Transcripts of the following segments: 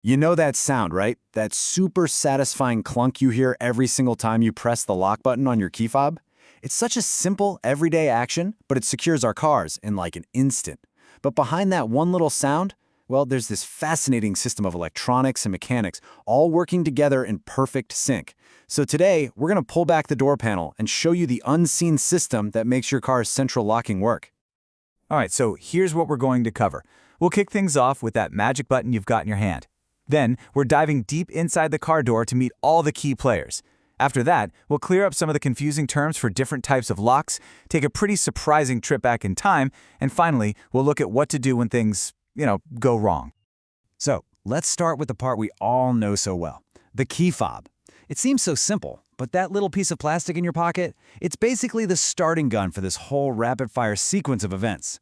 You know that sound, right? That super satisfying clunk you hear every single time you press the lock button on your key fob? It's such a simple, everyday action, but it secures our cars in like an instant. But behind that one little sound, well, there's this fascinating system of electronics and mechanics all working together in perfect sync. So today, we're going to pull back the door panel and show you the unseen system that makes your car's central locking work. All right, so here's what we're going to cover. We'll kick things off with that magic button you've got in your hand. Then, we're diving deep inside the car door to meet all the key players. After that, we'll clear up some of the confusing terms for different types of locks, take a pretty surprising trip back in time, and finally, we'll look at what to do when things, go wrong. So, let's start with the part we all know so well, the key fob. It seems so simple, but that little piece of plastic in your pocket, it's basically the starting gun for this whole rapid-fire sequence of events.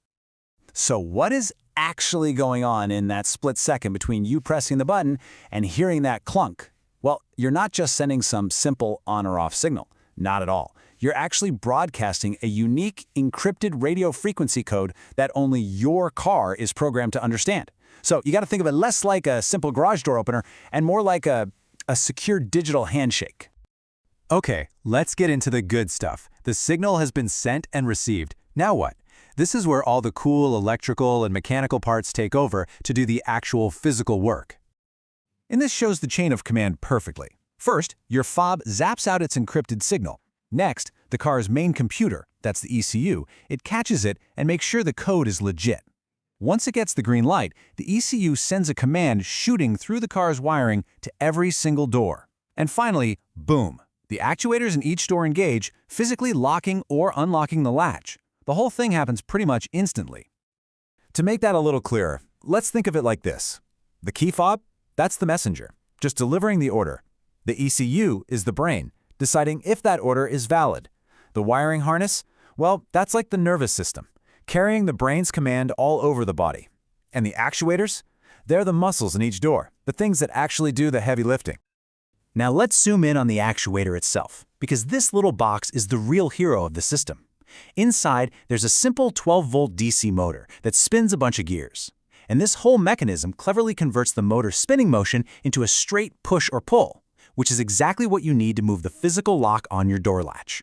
So what is actually going on in that split second between you pressing the button and hearing that clunk? Well, you're not just sending some simple on or off signal. Not at all. You're actually broadcasting a unique encrypted radio frequency code that only your car is programmed to understand. So you got to think of it less like a simple garage door opener and more like a secure digital handshake. Okay, let's get into the good stuff. The signal has been sent and received. Now what? This is where all the cool electrical and mechanical parts take over to do the actual physical work. And this shows the chain of command perfectly. First, your fob zaps out its encrypted signal. Next, the car's main computer, that's the ECU, it catches it and makes sure the code is legit. Once it gets the green light, the ECU sends a command shooting through the car's wiring to every single door. And finally, boom, the actuators in each door engage, physically locking or unlocking the latch. The whole thing happens pretty much instantly. To make that a little clearer, let's think of it like this. The key fob, that's the messenger, just delivering the order. The ECU is the brain, deciding if that order is valid. The wiring harness, well, that's like the nervous system, carrying the brain's command all over the body. And the actuators? They're the muscles in each door, the things that actually do the heavy lifting. Now let's zoom in on the actuator itself, because this little box is the real hero of the system. Inside, there's a simple 12-volt DC motor that spins a bunch of gears. And this whole mechanism cleverly converts the motor's spinning motion into a straight push or pull, which is exactly what you need to move the physical lock on your door latch.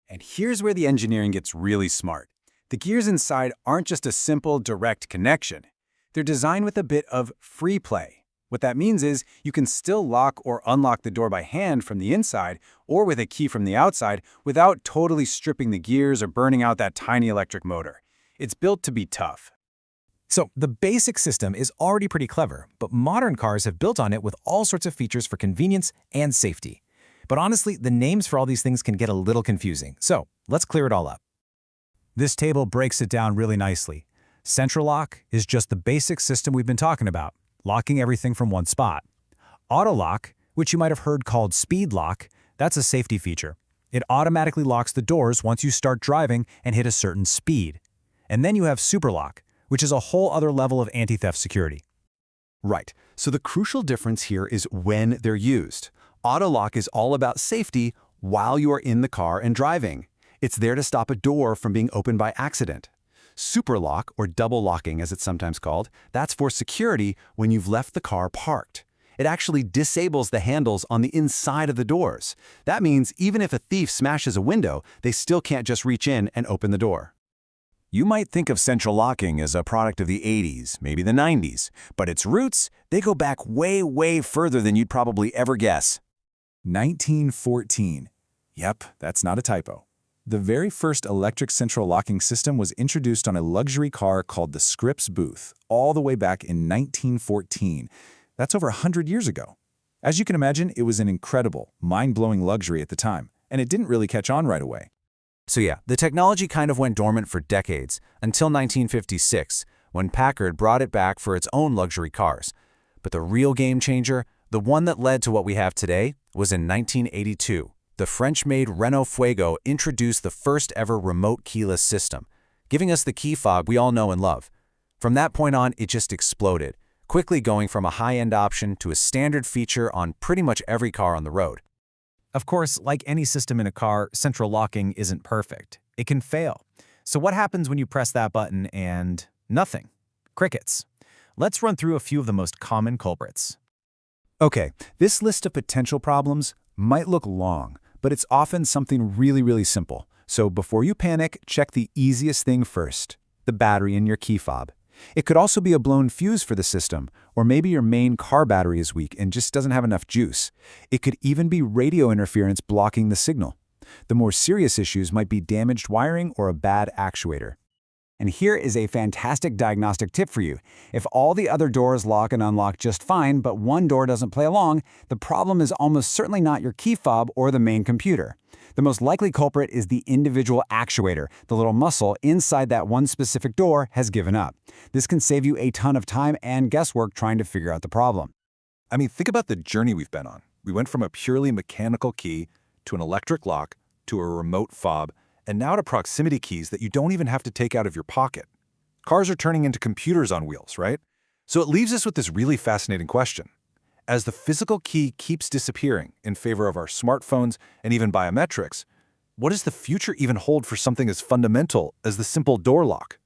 And here's where the engineering gets really smart. The gears inside aren't just a simple, direct connection. They're designed with a bit of free play. What that means is you can still lock or unlock the door by hand from the inside or with a key from the outside without totally stripping the gears or burning out that tiny electric motor. It's built to be tough. So the basic system is already pretty clever, but modern cars have built on it with all sorts of features for convenience and safety. But honestly, the names for all these things can get a little confusing. So let's clear it all up. This table breaks it down really nicely. Central lock is just the basic system we've been talking about, locking everything from one spot. Autolock, which you might have heard called speed lock, that's a safety feature. It automatically locks the doors once you start driving and hit a certain speed. And then you have Superlock, which is a whole other level of anti-theft security. Right, so the crucial difference here is when they're used. Autolock is all about safety while you are in the car and driving. It's there to stop a door from being opened by accident. Superlock, or double locking as it's sometimes called, that's for security when you've left the car parked. It actually disables the handles on the inside of the doors. That means even if a thief smashes a window, they still can't just reach in and open the door. You might think of central locking as a product of the 80s, maybe the 90s, but its roots, they go back way, way further than you'd probably ever guess. 1914. Yep, that's not a typo. The very first electric central locking system was introduced on a luxury car called the Scripps Booth, all the way back in 1914. That's over 100 years ago. As you can imagine, it was an incredible, mind-blowing luxury at the time, and it didn't really catch on right away. So yeah, the technology kind of went dormant for decades, until 1956, when Packard brought it back for its own luxury cars. But the real game changer, the one that led to what we have today, was in 1982. The French-made Renault Fuego introduced the first ever remote keyless system, giving us the key fob we all know and love. From that point on, it just exploded, quickly going from a high-end option to a standard feature on pretty much every car on the road. Of course, like any system in a car, central locking isn't perfect. It can fail. So what happens when you press that button and nothing? Crickets. Let's run through a few of the most common culprits. Okay, this list of potential problems might look long, but it's often something really simple. So before you panic, check the easiest thing first, the battery in your key fob. It could also be a blown fuse for the system, or maybe your main car battery is weak and just doesn't have enough juice. It could even be radio interference blocking the signal. The more serious issues might be damaged wiring or a bad actuator. And here is a fantastic diagnostic tip for you. If all the other doors lock and unlock just fine, but one door doesn't play along, the problem is almost certainly not your key fob or the main computer. The most likely culprit is the individual actuator. The little muscle inside that one specific door has given up. This can save you a ton of time and guesswork trying to figure out the problem. I mean, think about the journey we've been on. We went from a purely mechanical key to an electric lock to a remote fob, and now to proximity keys that you don't even have to take out of your pocket. Cars are turning into computers on wheels, right? So it leaves us with this really fascinating question. As the physical key keeps disappearing in favor of our smartphones and even biometrics, what does the future even hold for something as fundamental as the simple door lock?